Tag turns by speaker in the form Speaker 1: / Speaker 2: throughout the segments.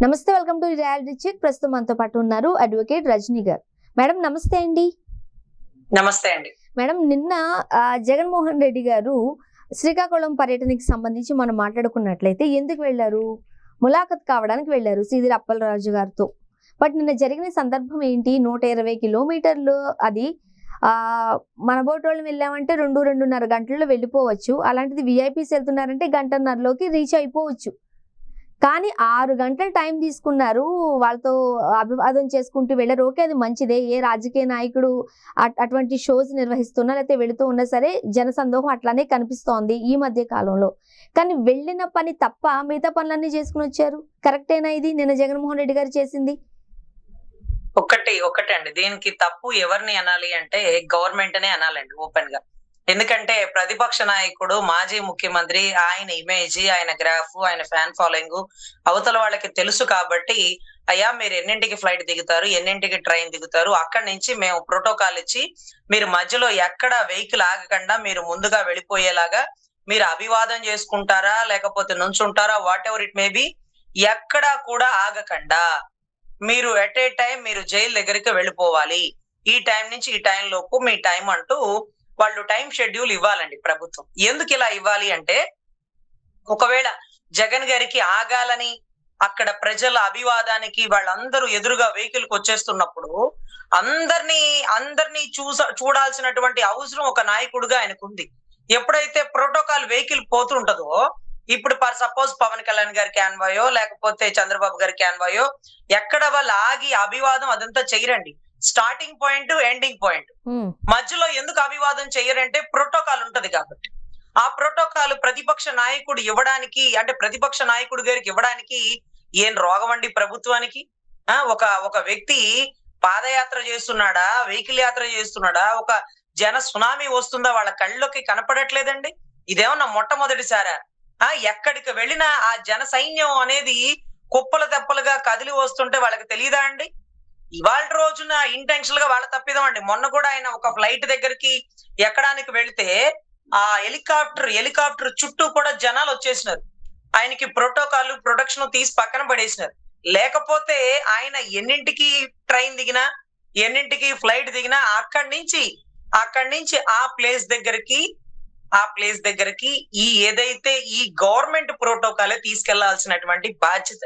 Speaker 1: నమస్తే, welcome to reality check. ప్రస్తుతం మనతో పాటు ఉన్నారు అడ్వకేట్ రజనీ గారు. మేడం నమస్తే అండి.
Speaker 2: నమస్తే అండి.
Speaker 1: మేడం, నిన్న జగన్మోహన్ రెడ్డి గారు శ్రీకాకుళం పర్యటనకి సంబంధించి మనం మాట్లాడుకున్నట్లయితే ఎందుకు వెళ్ళారు? ములాఖత్ కావడానికి వెళ్ళారు సీదిరి అప్పలరాజు గారితో. బట్ నిన్న జరిగిన సందర్భం ఏంటి? 120 కిలోమీటర్లు అది. మన బోటోళ్ళు వెళ్ళామంటే 2-2.5 గంటల్లో వెళ్ళిపోవచ్చు. అలాంటిది విఐపీస్ వెళ్తున్నారంటే గంటన్నరలోకి రీచ్ అయిపోవచ్చు. కానీ 6 గంటలు టైం తీసుకున్నారు. వాళ్ళతో అభివాదం చేసుకుంటూ వెళ్ళారు. ఓకే, అది మంచిదే. ఏ రాజకీయ నాయకుడు అటువంటి షోస్ నిర్వహిస్తున్నా లేకపోతే వెళుతూ ఉన్నా సరే జనసందోహం అట్లానే కనిపిస్తోంది ఈ మధ్య కాలంలో. కానీ వెళ్ళిన పని తప్ప మిగతా పనులన్నీ చేసుకుని వచ్చారు. కరెక్టేనా ఇది నిన్న జగన్మోహన్ రెడ్డి గారు చేసింది?
Speaker 2: ఒకటే అండి. దీనికి తప్పు ఎవరిని అనాలి అంటే గవర్నమెంట్ నే అనాలండి ఓపెన్ గా. ఎందుకంటే ప్రతిపక్ష నాయకుడు, మాజీ ముఖ్యమంత్రి, ఆయన ఇమేజ్, ఆయన గ్రాఫ్, ఆయన ఫ్యాన్ ఫాలోయింగ్ అవతల వాళ్ళకి తెలుసు కాబట్టి, అయ్యా మీరు ఎన్నింటికి ఫ్లైట్ దిగుతారు, ఎన్నింటికి ట్రైన్ దిగుతారు, అక్కడి నుంచి మేము ప్రోటోకాల్ ఇచ్చి మీరు మధ్యలో ఎక్కడ వెహికల్ ఆగకుండా మీరు ముందుగా వెళ్ళిపోయేలాగా మీరు అభివాదం చేసుకుంటారా లేకపోతే నుంచుంటారా, whatever it may be, ఎక్కడా కూడా ఆగకుండా మీరు ఎట్ ఏ టైం మీరు జైలు దగ్గరికి వెళ్ళిపోవాలి. ఈ టైం నుంచి ఈ టైం లోపు మీ టైం అంటూ వాళ్ళు టైం షెడ్యూల్ ఇవ్వాలండి ప్రభుత్వం. ఎందుకు ఇలా ఇవ్వాలి అంటే, ఒకవేళ జగన్ గారికి ఆగాలని అక్కడ ప్రజల అభివాదానికి వాళ్ళందరూ ఎదురుగా వెహికల్ కి వచ్చేస్తున్నప్పుడు అందరినీ చూడాల్సినటువంటి అవసరం ఒక నాయకుడిగా ఆయనకు ఉంది. ఎప్పుడైతే ప్రోటోకాల్ వెహికల్ పోతుంటదో, ఇప్పుడు ఫర్ సపోజ్ పవన్ కళ్యాణ్ గారి క్యాన్వాయో లేకపోతే చంద్రబాబు గారి క్యాన్వాయో ఎక్కడ వాళ్ళు ఆగి అభివాదం అదంతా చెయ్యరండి. స్టార్టింగ్ పాయింట్, ఎండింగ్ పాయింట్, మధ్యలో ఎందుకు అభివాదం చెయ్యరంటే ప్రోటోకాల్ ఉంటది కాబట్టి. ఆ ప్రోటోకాల్ ప్రతిపక్ష నాయకుడు ఇవ్వడానికి, అంటే ప్రతిపక్ష నాయకుడు గారికి ఇవ్వడానికి ఏం రోగం అండి ప్రభుత్వానికి? ఒక వ్యక్తి పాదయాత్ర చేస్తున్నాడా, వెహికల్ యాత్ర చేస్తున్నాడా, ఒక జన సునామీ వస్తుందా వాళ్ళ కళ్ళకి కనపడట్లేదండి. ఇదేమన్నా మొట్టమొదటిసారా? ఎక్కడికి వెళ్ళినా ఆ జన సైన్యం అనేది కుప్పలు తెప్పలుగా కదిలి వస్తుంటే వాళ్ళకి తెలియదా అండి? ఇవాళ రోజున ఇంటెన్షనల్ గా వాళ్ళ తప్పిదం అండి. మొన్న కూడా ఆయన ఒక ఫ్లైట్ దగ్గరికి ఎక్కడానికి వెళితే ఆ హెలికాప్టర్ చుట్టూ కూడా జనాలు వచ్చేసినారు. ఆయనకి ప్రోటోకాల్, ప్రొటెక్షన్ తీసి పక్కన పడేసినారు. లేకపోతే ఆయన ఎన్నింటికి ట్రైన్ దిగినా, ఎన్నింటికి ఫ్లైట్ దిగినా అక్కడి నుంచి ఆ ప్లేస్ దగ్గరికి ఏదైతే ఈ గవర్నమెంట్ ప్రోటోకాలే తీసుకెళ్లాల్సినటువంటి బాధ్యత.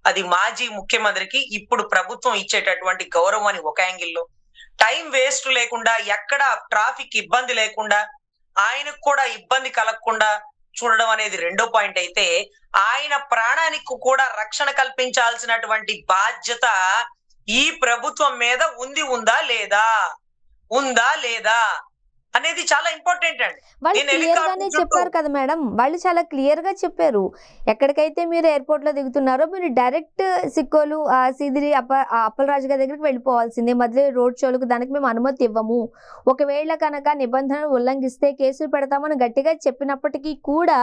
Speaker 2: అది మాజీ ముఖ్యమంత్రికి ఇప్పుడు ప్రభుత్వం ఇచ్చేటటువంటి గౌరవం అని ఒక యాంగిల్లో, టైం వేస్ట్ లేకుండా, ఎక్కడ ట్రాఫిక్ ఇబ్బంది లేకుండా, ఆయనకు కూడా ఇబ్బంది కలగకుండా చూడడం అనేది రెండో పాయింట్ అయితే, ఆయన ప్రాణానికి కూడా రక్షణ కల్పించాల్సినటువంటి బాధ్యత ఈ ప్రభుత్వం మీద ఉందా లేదా అనేది చాలా ఇంపార్టెంట్ అండి.
Speaker 1: వాళ్ళు క్లియర్ గానే చెప్పారు కదా మేడం, వాళ్ళు చాలా క్లియర్ గా చెప్పారు. ఎక్కడికైతే మీరు ఎయిర్పోర్ట్ లో దిగుతున్నారో మీరు డైరెక్ట్ సిక్కోలు సీదిరి అప్పలరాజు గారి దగ్గరికి వెళ్ళిపోవాల్సిందే. మధ్య రోడ్ షోలకు దానికి మేము అనుమతి ఇవ్వము. ఒకవేళ కనుక నిబంధనలు ఉల్లంఘిస్తే కేసులు పెడతామని గట్టిగా చెప్పినప్పటికీ కూడా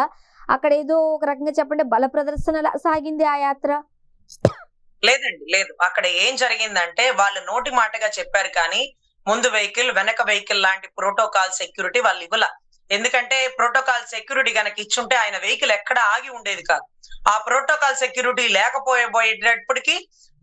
Speaker 1: అక్కడ ఏదో ఒక రకంగా చెప్పండి బల ప్రదర్శన సాగింది ఆ యాత్ర.
Speaker 2: లేదు. అక్కడ ఏం జరిగిందంటే, వాళ్ళు నోటి మాటగా చెప్పారు కానీ ముందు వెహికల్, వెనక వెహికల్ లాంటి ప్రోటోకాల్ సెక్యూరిటీ వాళ్ళు ఇవ్వాల. ఎందుకంటే ప్రోటోకాల్ సెక్యూరిటీ గనక ఇచ్చుంటే ఆయన వెహికల్ ఎక్కడ ఆగి ఉండేది కాదు. ఆ ప్రోటోకాల్ సెక్యూరిటీ లేకపోయేటప్పటికి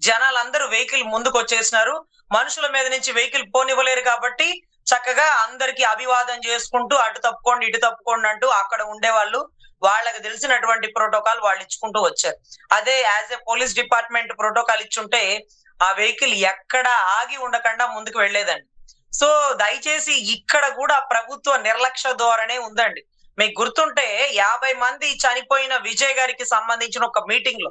Speaker 2: జనాలందరూ వెహికల్ ముందుకు వచ్చేసినారు. మనుషుల మీద నుంచి వెహికల్ పోనివ్వలేరు కాబట్టి చక్కగా అందరికి అభివాదం చేసుకుంటూ అటు తప్పుకోండి ఇటు తప్పుకోండి అంటూ అక్కడ ఉండేవాళ్ళు వాళ్ళకి తెలిసినటువంటి ప్రోటోకాల్ వాళ్ళు ఇచ్చుకుంటూ వచ్చారు. అదే as a police department protocol ఇచ్చుంటే ఆ వెహికల్ ఎక్కడ ఆగి ఉండకుండా ముందుకు వెళ్లేదండి. సో దయచేసి ఇక్కడ కూడా ప్రభుత్వ నిర్లక్ష్య ధోరణే ఉందండి. మీకు గుర్తుంటే 50 మంది చనిపోయిన విజయ్ గారికి సంబంధించిన ఒక మీటింగ్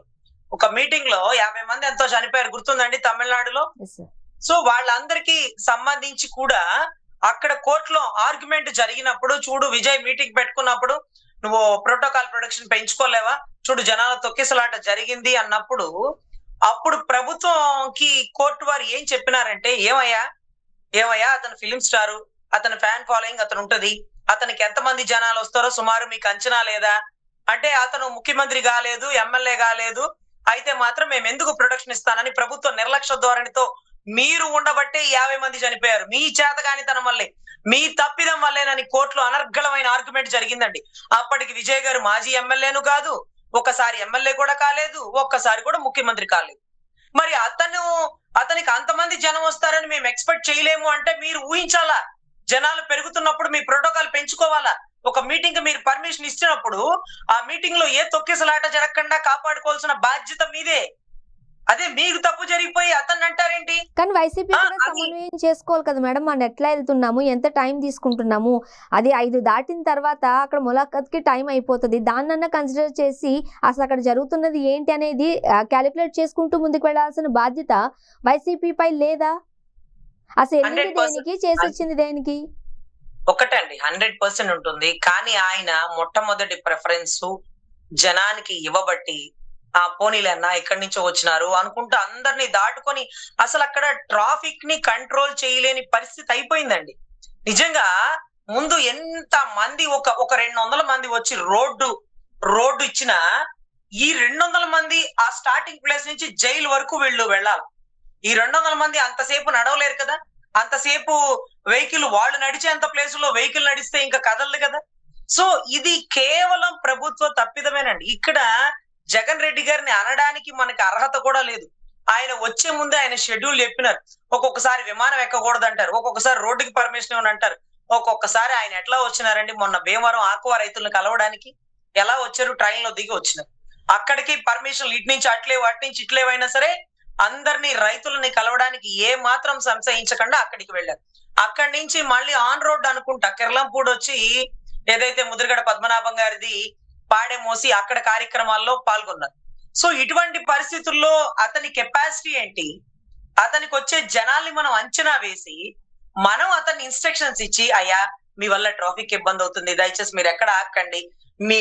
Speaker 2: లో 50 మంది ఎంతో చనిపోయారు, గుర్తుందండి, తమిళనాడులో. సో వాళ్ళందరికీ సంబంధించి కూడా అక్కడ కోర్టులో ఆర్గ్యుమెంట్ జరిగినప్పుడు, చూడు విజయ్ మీటింగ్ పెట్టుకున్నప్పుడు నువ్వు ప్రోటోకాల్ ప్రొటెక్షన్ పెంచుకోలేవా, చూడు జనాల తొక్కిసలాట జరిగింది అన్నప్పుడు, అప్పుడు ప్రభుత్వంకి కోర్టు వారు ఏం చెప్పినారంటే, ఏమయ్యా అతను ఫిలిం స్టారు, అతని ఫ్యాన్ ఫాలోయింగ్ అతను ఉంటది, అతనికి ఎంతమంది జనాలు వస్తారో సుమారు మీకు అంచనా లేదా? అంటే అతను ముఖ్యమంత్రి కాలేదు, ఎమ్మెల్యే కాలేదు, అయితే మాత్రం మేము ఎందుకు ప్రొటెక్షన్ ఇస్తానని ప్రభుత్వ నిర్లక్ష్య ధోరణితో మీరు ఉండబట్టే 50 మంది చనిపోయారు. మీ చేతగానితనం వల్లే, మీ తప్పిదం వల్లేనని కోర్టులో అనర్గళమైన ఆర్గ్యుమెంట్ జరిగిందండి. అప్పటికి విజయ్ గారు మాజీ ఎమ్మెల్యేను కాదు, ఒకసారి ఎమ్మెల్యే కూడా కాలేదు, ఒక్కసారి కూడా ముఖ్యమంత్రి కాలేదు. మరి అతనికి అంతమంది జనం వస్తారని మేము ఎక్స్పెక్ట్ చేయలేము అంటే మీరు ఊహించాలా? జనాలు పెరుగుతున్నప్పుడు మీ ప్రోటోకాల్ పెంచుకోవాలా? ఒక మీటింగ్ కి మీరు పర్మిషన్ ఇచ్చినప్పుడు ఆ మీటింగ్ లో ఏ తొక్కిసలాట జరగకుండా కాపాడుకోవాల్సిన బాధ్యత మీదే. అదే మీకు తప్పు జరిగిపోయి అతన్ని అంటారేంటి?
Speaker 1: కానీ వైసీపీ కూడా సమన్వయం చేసుకోవాలి కదా మేడం. మనం ఎట్లా వెళ్తున్నాము, ఎంత టైం తీసుకుంటున్నాము, అది 5 దాటిన తర్వాత అక్కడ ములాఖత్కి టైం అయిపోతుంది. దాన్నన్నా కన్సిడర్ చేసి అసలు అక్కడ జరుగుతున్నది ఏంటి అనేది క్యాలిక్యులేట్ చేసుకుంటూ ముందుకు వెళ్ళాల్సిన బాధ్యత వైసీపీపై లేదా? అసలు వెళ్ళింది దేనికి, చేసి వచ్చింది దేనికి?
Speaker 2: ఒకటండి, 100% ఉంటుంది. కానీ ఆయన మొట్టమొదటి ప్రిఫరెన్స్ జనానికి ఇవ్వబట్టి పోనీలే అన్న ఎక్కడి నుంచో వచ్చినారు అనుకుంటూ అందరినీ దాటుకొని అసలు అక్కడ ట్రాఫిక్ ని కంట్రోల్ చేయలేని పరిస్థితి అయిపోయిందండి. నిజంగా ముందు ఎంత మంది ఒక 200 మంది వచ్చి రోడ్డు ఇచ్చిన ఈ 200 మంది ఆ స్టార్టింగ్ ప్లేస్ నుంచి జైలు వరకు వెళ్ళాలి. ఈ 200 మంది అంతసేపు నడవలేరు కదా. అంతసేపు వెహికల్ వాళ్ళు నడిచేంత ప్లేస్ లో వెహికల్ నడిస్తే ఇంకా కదలదు కదా. సో ఇది కేవలం ప్రభుత్వ తప్పిదమేనండి. ఇక్కడ జగన్ రెడ్డి గారిని అనడానికి మనకి అర్హత కూడా లేదు. ఆయన వచ్చే ముందే ఆయన షెడ్యూల్ చెప్పినారు. ఒక్కొక్కసారి విమానం ఎక్కకూడదు అంటారు, ఒక్కొక్కసారి రోడ్డుకి పర్మిషన్ ఇవ్వని అంటారు. ఒక్కొక్కసారి ఆయన ఎట్లా వచ్చినారండి? మొన్న భీమవరం ఆక్వా రైతులను కలవడానికి ఎలా వచ్చారు? ట్రైన్ లో దిగి వచ్చినారు. అక్కడికి పర్మిషన్ ఇటు నుంచి అట్లేవు, అటు నుంచి ఇట్లేవైనా సరే అందరినీ రైతులని కలవడానికి ఏ మాత్రం సంశయించకుండా అక్కడికి వెళ్ళారు. అక్కడి నుంచి మళ్ళీ ఆన్ రోడ్ అనుకుంటా కిర్లంపూడి వచ్చి ఏదైతే ముద్రగడ పద్మనాభం గారిది పాడే మోసి అక్కడ కార్యక్రమాల్లో పాల్గొన్నారు. సో ఇటువంటి పరిస్థితుల్లో అతని కెపాసిటీ ఏంటి? అతనికి వచ్చే జనాల్ని మనం అంచనా వేసి మనం అతన్ని ఇన్స్ట్రక్షన్స్ ఇచ్చి, అయ్యా మీ వల్ల ట్రాఫిక్ ఇబ్బంది అవుతుంది, దయచేసి మీరు ఎక్కడ ఆకండి,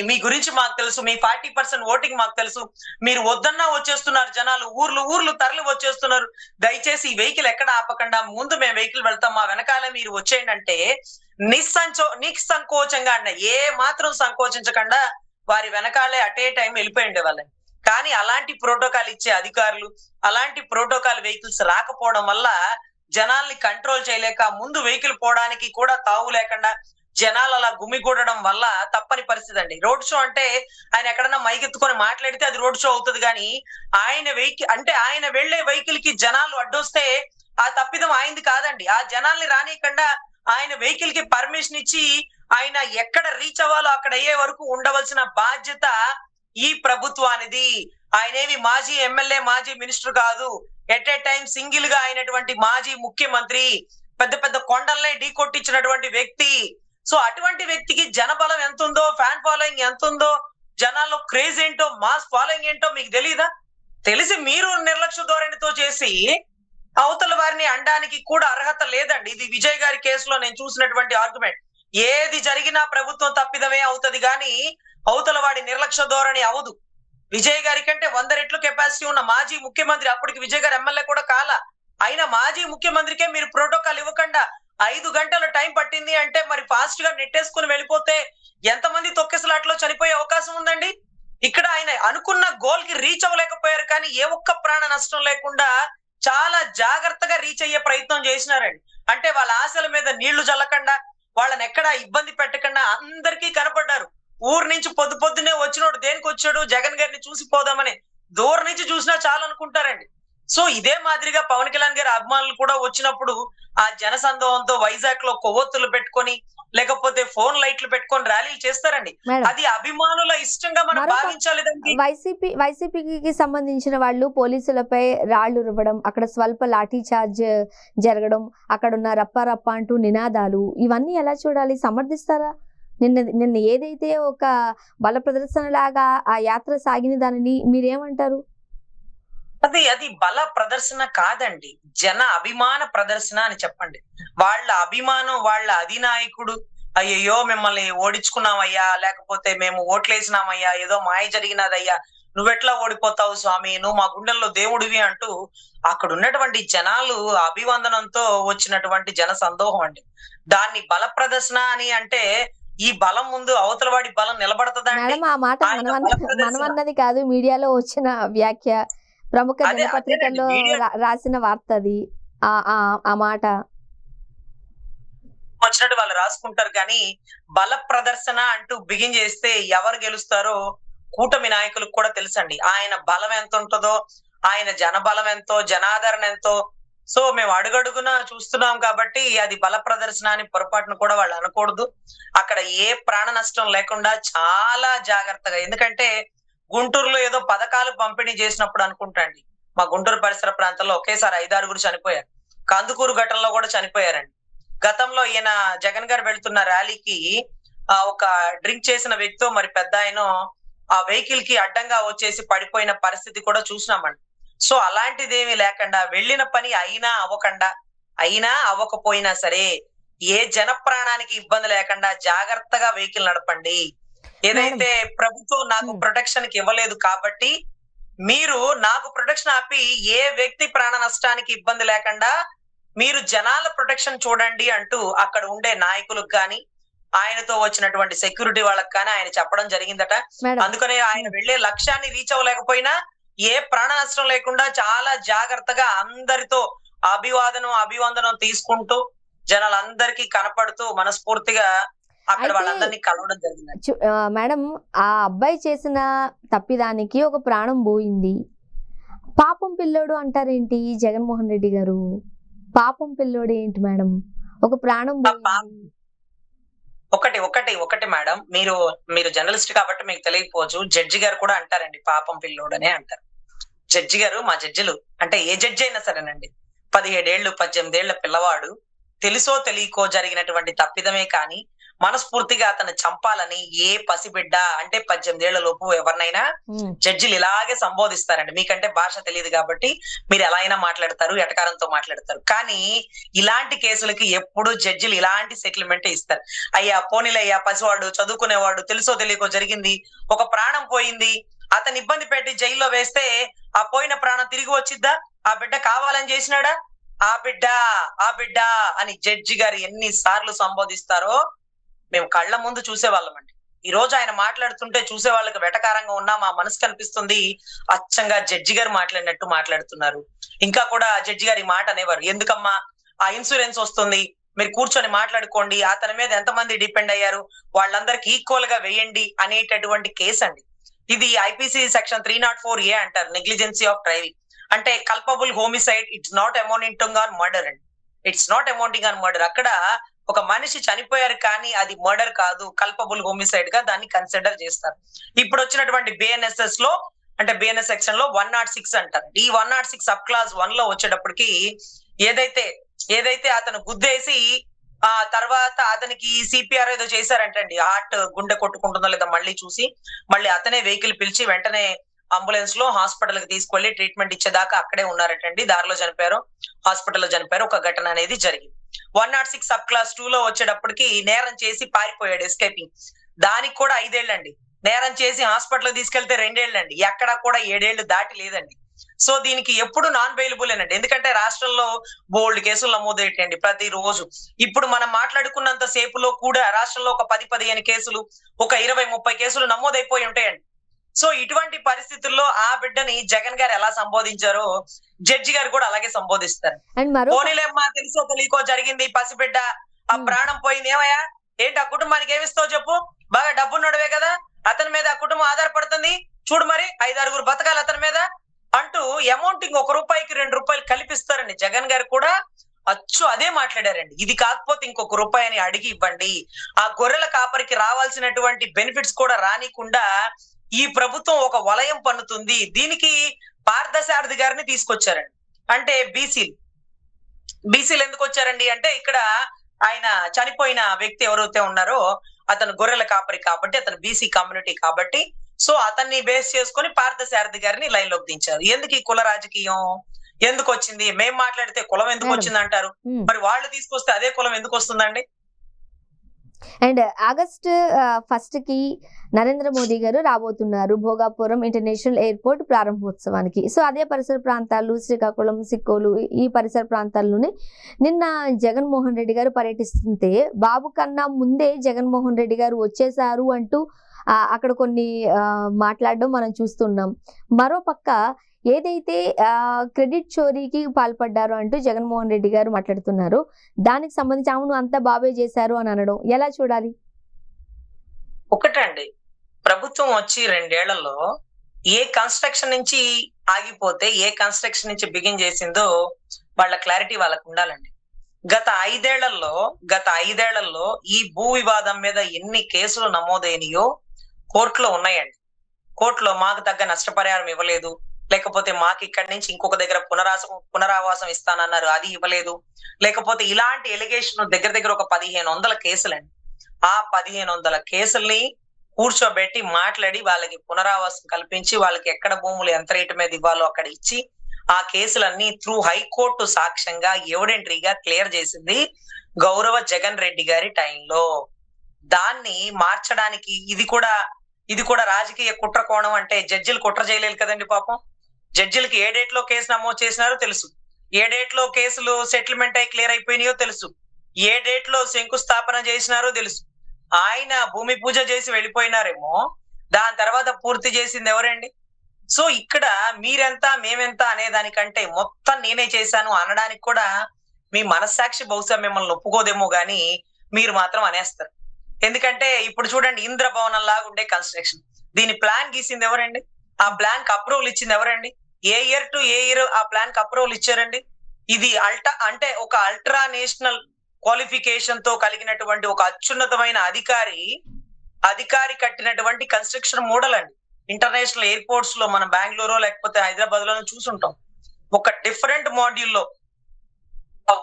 Speaker 2: మీ గురించి మాకు తెలుసు, మీ 40% ఓటింగ్ మాకు తెలుసు, మీరు వద్దన్నా వచ్చేస్తున్నారు జనాలు, ఊర్లు తరలి వచ్చేస్తున్నారు, దయచేసి ఈ వెహికల్ ఎక్కడ ఆపకుండా ముందు మేము వెహికల్ వెళ్తాం, మా వెనకాలే మీరు వచ్చేయండి అంటే నిస్సంకోచంగా అన్న ఏ మాత్రం సంకోచించకుండా వారి వెనకాలే అటే టైం వెళ్ళిపోయిండే వాళ్ళని. కానీ అలాంటి ప్రోటోకాల్ ఇచ్చే అధికారులు, అలాంటి ప్రోటోకాల్ వెహికల్స్ రాకపోవడం వల్ల జనాల్ని కంట్రోల్ చేయలేక ముందు వెహికల్ పోవడానికి కూడా తావు లేకుండా జనాలు అలా గుమిగూడడం వల్ల తప్పని పరిస్థితి అండి. రోడ్ షో అంటే ఆయన ఎక్కడన్నా మైకెత్తుకొని మాట్లాడితే అది రోడ్ షో అవుతుంది. కానీ ఆయన వెళ్లే వెహికల్ కి జనాలు అడ్డొస్తే ఆ తప్పిదం ఆయనది కాదండి. ఆ జనాల్ని రానియకుండా ఆయన వెహికల్ కి పర్మిషన్ ఇచ్చి ఆయన ఎక్కడ రీచ్ అవ్వాలో అక్కడ అయ్యే వరకు ఉండవలసిన బాధ్యత ఈ ప్రభుత్వానిది. ఆయనేమి మాజీ ఎమ్మెల్యే, మాజీ మినిస్టర్ కాదు. ఎట్ ఏ టైం సింగిల్ గా అయినటువంటి మాజీ ముఖ్యమంత్రి, పెద్ద పెద్ద కొండల్నే ఢీ కొట్టించినటువంటి వ్యక్తి. సో అటువంటి వ్యక్తికి జనబలం ఎంత ఉందో, ఫ్యాన్ ఫాలోయింగ్ ఎంత ఉందో, జనాల్లో క్రేజ్ ఏంటో, మాస్ ఫాలోయింగ్ ఏంటో మీకు తెలియదా? తెలిసి మీరు నిర్లక్ష్య ధోరణితో చేసి అవతల వారిని అనడానికి కూడా అర్హత లేదండి. ఇది విజయ్ గారి కేసులో నేను చూసినటువంటి ఆర్గ్యుమెంట్. ఏది జరిగినా ప్రభుత్వం తప్పిదమే అవుతుంది కానీ అవతల వాడి నిర్లక్ష్య ధోరణి అవదు. విజయ్ గారి కంటే 100 రెట్లు కెపాసిటీ ఉన్న మాజీ ముఖ్యమంత్రి, అప్పటికి విజయ్ గారు ఎమ్మెల్యే కూడా కాల, అయినా మాజీ ముఖ్యమంత్రికే మీరు ప్రోటోకాల్ ఇవ్వకుండా 5 గంటల టైం పట్టింది అంటే మరి ఫాస్ట్ గా నెట్టేసుకుని వెళ్ళిపోతే ఎంతమంది తొక్కిసలాట్లో చనిపోయే అవకాశం ఉందండి? ఇక్కడ ఆయన అనుకున్న గోల్ కి రీచ్ అవ్వలేకపోయారు కానీ ఏ ఒక్క ప్రాణ నష్టం లేకుండా చాలా జాగ్రత్తగా రీచ్ అయ్యే ప్రయత్నం చేసినారండి. అంటే వాళ్ళ ఆశల మీద నీళ్లు చల్లకుండా, వాళ్ళని ఎక్కడా ఇబ్బంది పెట్టకుండా అందరికీ కనపడ్డారు. ఊరు నుంచి పొద్దున్నే వచ్చినోడు దేనికి వచ్చాడు? జగన్ గారిని చూసి పోదామని. దూరం నుంచి చూసినా చాలు అనుకుంటారండి. సో ఇదే మాదిరిగా పవన్ కళ్యాణ్ గారి అభిమానులు కూడా వచ్చినప్పుడు ఆ జనసందోహంతో వైజాగ్ లో కొవ్వొత్తులు పెట్టుకొని లేకపోతే ఫోన్ లైట్లు పెట్టుకొని ర్యాలీలు చేస్తారండి. అది అభిమానుల ఇష్టంగా మనం భావించాలి.
Speaker 1: వైసీపీకి సంబంధించిన వాళ్ళు పోలీసులపై రాళ్లు రువ్వడం, అక్కడ స్వల్ప లాఠీ చార్జ్ జరగడం, అక్కడ ఉన్న రప్ప అంటూ నినాదాలు, ఇవన్నీ ఎలా చూడాలి? సమర్థిస్తారా? నిన్న ఏదైతే ఒక బల ప్రదర్శన లాగా ఆ యాత్ర సాగిన దానిని మీరేమంటారు?
Speaker 2: అది బల ప్రదర్శన కాదండి, జన అభిమాన ప్రదర్శన అని చెప్పండి. వాళ్ళ అభిమానం, వాళ్ళ అధినాయకుడు అయ్యో మిమ్మల్ని ఓడించుకున్నామయ్యా, లేకపోతే మేము ఓట్లేసినామయ్యా, ఏదో మాయ జరిగినదయ్యా, నువ్వెట్లా ఓడిపోతావు స్వామి, నువ్వు మా గుండెల్లో దేవుడివి అంటూ అక్కడ ఉన్నటువంటి జనాలు అభివందనంతో వచ్చినటువంటి జన సందోహం అండి. దాన్ని బల ప్రదర్శన అని అంటే ఈ బలం ముందు అవతల వాడి బలం నిలబడతదండి?
Speaker 1: ఆ మాట మనమన్నది కాదు, మీడియాలో వచ్చిన వ్యాఖ్య, ప్రముఖ దినపత్రికల్లో రాసిన వార్త అది. ఆ మాట
Speaker 2: వచ్చినట్టు వాళ్ళు రాసుకుంటారు కానీ బల ప్రదర్శన అంటూ బిగిన్ చేస్తే ఎవరు గెలుస్తారో కూటమి నాయకులకు కూడా తెలుసండి ఆయన బలం ఎంత ఉంటుందో, ఆయన జన బలం ఎంతో, జనాదరణ ఎంతో. సో మేము అడుగడుగున చూస్తున్నాం కాబట్టి అది బల ప్రదర్శన అని పొరపాటును కూడా వాళ్ళు అనకూడదు. అక్కడ ఏ ప్రాణ నష్టం లేకుండా చాలా జాగ్రత్తగా, ఎందుకంటే గుంటూరులో ఏదో పథకాలు పంపిణీ చేసినప్పుడు అనుకుంటాండి, మా గుంటూరు పరిసర ప్రాంతాల్లో ఒకేసారి 5-6 చనిపోయారు. కందుకూరు ఘటనలో కూడా చనిపోయారండి. గతంలో ఈయన జగన్ గారు వెళ్తున్న ర్యాలీకి ఒక డ్రింక్ చేసిన వ్యక్తితో మరి పెద్ద ఆయన ఆ వెహికల్ కి అడ్డంగా వచ్చేసి పడిపోయిన పరిస్థితి కూడా చూసినామండి. సో అలాంటిదేమీ లేకుండా వెళ్ళిన పని అయినా అవ్వకపోయినా సరే ఏ జన ప్రాణానికి ఇబ్బంది లేకుండా జాగ్రత్తగా వెహికల్ నడపండి. ఏదైతే ప్రభుత్వం నాకు ప్రొటెక్షన్ కి ఇవ్వలేదు కాబట్టి మీరు నాకు ప్రొటెక్షన్ ఆపి ఏ వ్యక్తి ప్రాణ నష్టానికి ఇబ్బంది లేకుండా మీరు జనాల ప్రొటెక్షన్ చూడండి అంటూ అక్కడ ఉండే నాయకులకు కానీ ఆయనతో వచ్చినటువంటి సెక్యూరిటీ వాళ్ళకి కానీ ఆయన చెప్పడం జరిగిందట. అందుకనే ఆయన వెళ్లే లక్ష్యాన్ని రీచ్ అవ్వలేకపోయినా ఏ ప్రాణ నష్టం లేకుండా చాలా జాగ్రత్తగా అందరితో అభివందనం తీసుకుంటూ జనాలందరికీ కనపడుతూ మనస్ఫూర్తిగా అక్కడ వాళ్ళందరినీ కలవడం జరిగింది.
Speaker 1: మేడం, ఆ అబ్బాయి చేసిన తప్పిదానికి ఒక ప్రాణం పోయింది. పాపం పిల్లోడు అంటారేంటి జగన్మోహన్ రెడ్డి గారు? పాపం పిల్లోడు ఏంటి మేడం? ఒక ప్రాణం పోయింది.
Speaker 2: ఒకటి మేడం, మీరు జర్నలిస్ట్ కాబట్టి మీకు తెలియకపోవచ్చు. జడ్జి గారు కూడా అంటారండి పాపం పిల్లోడనే అంటారు. జడ్జి గారు, మా జడ్జిలు అంటే ఏ జడ్జి అయినా సరేనండి, 17 ఏళ్ళు 18 ఏళ్ల పిల్లవాడు తెలుసో తెలియకో జరిగినటువంటి తప్పిదమే కానీ మనస్ఫూర్తిగా అతను చంపాలని ఏ పసిబిడ్డ అంటే 18 ఏళ్ల లోపు ఎవరినైనా జడ్జిలు ఇలాగే సంబోధిస్తారండి. మీకంటే భాష తెలియదు కాబట్టి మీరు ఎలా అయినా మాట్లాడతారు, ఎటకారంతో మాట్లాడతారు. కానీ ఇలాంటి కేసులకి ఎప్పుడు జడ్జిలు ఇలాంటి సెటిల్మెంట్ ఇస్తారు. అయ్యా పోనీలయ్యా, పసివాడు చదువుకునేవాడు, తెలుసో తెలియకో జరిగింది, ఒక ప్రాణం పోయింది, అతను ఇబ్బంది పెట్టి జైల్లో వేస్తే ఆ పోయిన ప్రాణం తిరిగి వచ్చిద్దా? ఆ బిడ్డ కావాలని చేసినాడా? ఆ బిడ్డ అని జడ్జి గారు ఎన్నిసార్లు సంబోధిస్తారో మేము కళ్ళ ముందు చూసేవాళ్ళమండి. ఈ రోజు ఆయన మాట్లాడుతుంటే చూసే వాళ్ళకి వెటకారంగా ఉన్నా మా మనసు కనిపిస్తుంది అచ్చంగా జడ్జి గారు మాట్లాడినట్టు మాట్లాడుతున్నారు. ఇంకా కూడా జడ్జి గారి మాట అనేవారు, ఎందుకమ్మా ఆ ఇన్సూరెన్స్ వస్తుంది, మీరు కూర్చొని మాట్లాడుకోండి, అతని మీద ఎంతమంది డిపెండ్ అయ్యారు వాళ్ళందరికి ఈక్వల్ గా వేయండి అనేటటువంటి కేసు అండి. ఇది ఐపీసీ సెక్షన్ 304A అంటారు, నెగ్లిజెన్సీ ఆఫ్ డ్రైవింగ్. అంటే culpable homicide, it's not amounting on murder అండి. It's not amounting on murder. అక్కడ ఒక మనిషి చనిపోయారు కానీ అది మర్డర్ కాదు, కల్పబుల్ హోమిసైడ్ గా దాన్ని కన్సిడర్ చేస్తారు. ఇప్పుడు వచ్చినటువంటి బిఎన్ఎస్ఎస్ లో అంటే బిఎన్ఎస్ సెక్షన్ లో 106 అంటారు. ఈ 106 సబ్ క్లాస్ 1 లో వచ్చేటప్పటికి ఏదైతే అతను గుద్దేసి ఆ తర్వాత అతనికి సిపిఆర్ ఏదో చేశారంటండి, హార్ట్ గుండె కొట్టుకుంటుందో లేదా మళ్ళీ చూసి మళ్ళీ అతనే వెహికల్ పిలిచి వెంటనే అంబులెన్స్ లో హాస్పిటల్ కి తీసుకెళ్లి ట్రీట్మెంట్ ఇచ్చేదాకా అక్కడే ఉన్నారటండి. దారిలో చనిపోయారు, హాస్పిటల్లో చనిపోయారు. ఒక ఘటన అనేది జరిగింది. 106 సబ్ క్లాస్ 2 లో వచ్చేటప్పటికి నేరం చేసి పారిపోయాడు, ఎస్కేపింగ్. దానికి కూడా 5 ఏళ్ళండి. నేరం చేసి హాస్పిటల్ తీసుకెళ్తే 2 ఏళ్ళండి. ఎక్కడా కూడా 7 ఏళ్ళు దాటి లేదండి. సో దీనికి ఎప్పుడు నాన్ బెయిలబుల్ అండి, ఎందుకంటే రాష్ట్రంలో బోల్డ్ కేసులు నమోదయ్యేటండి ప్రతిరోజు. ఇప్పుడు మనం మాట్లాడుకున్నంత సేపులో కూడా రాష్ట్రంలో ఒక 10-15 కేసులు, ఒక 20-30 కేసులు నమోదైపోయి ఉంటాయండి. సో ఇటువంటి పరిస్థితుల్లో ఆ బిడ్డని జగన్ గారు ఎలా సంబోధించారో జడ్జి గారు కూడా అలాగే సంబోధిస్తారు. పోనీలేమ్మా తెలుసో తెలియకో జరిగింది, పసిబిడ్డ ఆ ప్రాణం పోయింది, ఏమయ్యా ఏంటి ఆ కుటుంబానికి ఏమిస్తావు చెప్పు, బాగా డబ్బున్నోడవే కదా, అతని మీద ఆ కుటుంబం ఆధారపడుతుంది, చూడు మరి 5-6 బతకాలి అతని మీద అంటూ అమౌంటింగ్ ₹1కి ₹2 కల్పిస్తారండి. జగన్ గారు కూడా అచ్చు అదే మాట్లాడారండి. ఇది కాకపోతే ఇంకొక రూపాయి అని అడిగి ఇవ్వండి, ఆ గొర్రెల కాపరికి రావాల్సినటువంటి బెనిఫిట్స్ కూడా రానికుండా ఈ ప్రభుత్వం ఒక వలయం పన్నుతుంది. దీనికి పార్థసారథి గారిని తీసుకొచ్చారండి. అంటే బీసీలు ఎందుకు వచ్చారండి అంటే ఇక్కడ ఆయన చనిపోయిన వ్యక్తి ఎవరైతే ఉన్నారో అతను గొర్రెల కాపరి కాబట్టి, అతను బీసీ కమ్యూనిటీ కాబట్టి, సో అతన్ని బేస్ చేసుకొని పార్థసారథి గారిని లైన్ లోకి దించారు. ఎందుకు ఈ కుల రాజకీయం ఎందుకు వచ్చింది? మేం మాట్లాడితే కులం ఎందుకు వచ్చింది అంటారు, మరి వాళ్ళు తీసుకొస్తే అదే కులం ఎందుకు వస్తుందండి?
Speaker 1: అండ్ ఆగస్ట్ 1 కి నరేంద్ర మోదీ గారు రాబోతున్నారు భోగాపురం ఇంటర్నేషనల్ ఎయిర్పోర్ట్ ప్రారంభోత్సవానికి. సో అదే పరిసర ప్రాంతాలు, శ్రీకాకుళం, సిక్కోలు, ఈ పరిసర ప్రాంతాల్లోనే నిన్న జగన్మోహన్ రెడ్డి గారు పర్యటిస్తుంటే బాబు కన్నా ముందే జగన్మోహన్ రెడ్డి గారు వచ్చేసారు అంటూ అక్కడ కొన్ని మాట్లాడడం మనం చూస్తున్నాం. మరోపక్క ఏదైతే క్రెడిట్ చోరీకి పాల్పడ్డారో అంటూ జగన్మోహన్ రెడ్డి గారు మాట్లాడుతున్నారు, దానికి సంబంధించి అవును అంతా బాబే చేశారు అని అనడం ఎలా చూడాలి?
Speaker 2: ఒకటండి, ప్రభుత్వం వచ్చి 2 ఏళ్లలో ఏ కన్స్ట్రక్షన్ నుంచి ఆగిపోతే, ఏ కన్స్ట్రక్షన్ నుంచి బిగిన్ చేసిందో వాళ్ళ క్లారిటీ వాళ్ళకు ఉండాలండి. గత 5 ఏళ్లలో ఈ భూ వివాదం మీద ఎన్ని కేసులు నమోదైనయో కోర్టులో ఉన్నాయండి. కోర్టులో మాకు తగ్గ నష్టపరిహారం ఇవ్వలేదు, లేకపోతే మాకు ఇక్కడి నుంచి ఇంకొక దగ్గర పునరావాసం ఇస్తానన్నారు, అది ఇవ్వలేదు, లేకపోతే ఇలాంటి ఎలిగేషన్ దగ్గర దగ్గర ఒక 1500 కేసులండి. ఆ 1500 కేసుల్ని కూర్చోబెట్టి మాట్లాడి వాళ్ళకి పునరావాసం కల్పించి, వాళ్ళకి ఎక్కడ భూములు ఎంత రేటు మీద ఇవ్వాలో అక్కడ ఇచ్చి, ఆ కేసులన్నీ త్రూ హైకోర్టు సాక్ష్యంగా ఎవిడెంటరీగా క్లియర్ చేసింది గౌరవ జగన్ రెడ్డి గారి టైంలో. దాన్ని మార్చడానికి ఇది కూడా రాజకీయ కుట్ర కోణం అంటే జడ్జిలు కుట్ర చేయలేదు కదండి పాపం. జడ్జిలకి ఏ డేట్ లో కేసు నమోదు చేసినారో తెలుసు, ఏ డేట్ లో కేసులు సెటిల్మెంట్ అయి క్లియర్ అయిపోయినాయో తెలుసు, ఏ డేట్ లో శంకుస్థాపన చేసినారో తెలుసు. ఆయన భూమి పూజ చేసి వెళ్ళిపోయినారేమో, దాని తర్వాత పూర్తి చేసింది ఎవరండి? సో ఇక్కడ మీరెంత మేమెంత అనే దానికంటే మొత్తం నేనే చేశాను అనడానికి కూడా మీ మనస్సాక్షి బహుశా మిమ్మల్ని ఒప్పుకోదేమో గాని మీరు మాత్రం అనేస్తారు. ఎందుకంటే ఇప్పుడు చూడండి, ఇంద్రభవనం లాగా ఉండే కన్స్ట్రక్షన్, దీని ప్లాన్ గీసింది ఎవరండి? ఆ ప్లాన్ కి అప్రూవల్ ఇచ్చింది ఎవరండి? ఏ ఇయర్ టు ఏ ఇయర్ ఆ ప్లాన్ కి అప్రూవల్ ఇచ్చారండి? ఇది ఒక అల్ట్రా నేషనల్ క్వాలిఫికేషన్ తో కలిగినటువంటి ఒక అత్యున్నతమైన అధికారి కట్టినటువంటి కన్స్ట్రక్షన్ మోడల్ అండి. ఇంటర్నేషనల్ ఎయిర్పోర్ట్స్ లో మనం బెంగళూరు లేకపోతే హైదరాబాద్ లో చూసుంటాం. ఒక డిఫరెంట్ మాడ్యూల్ లో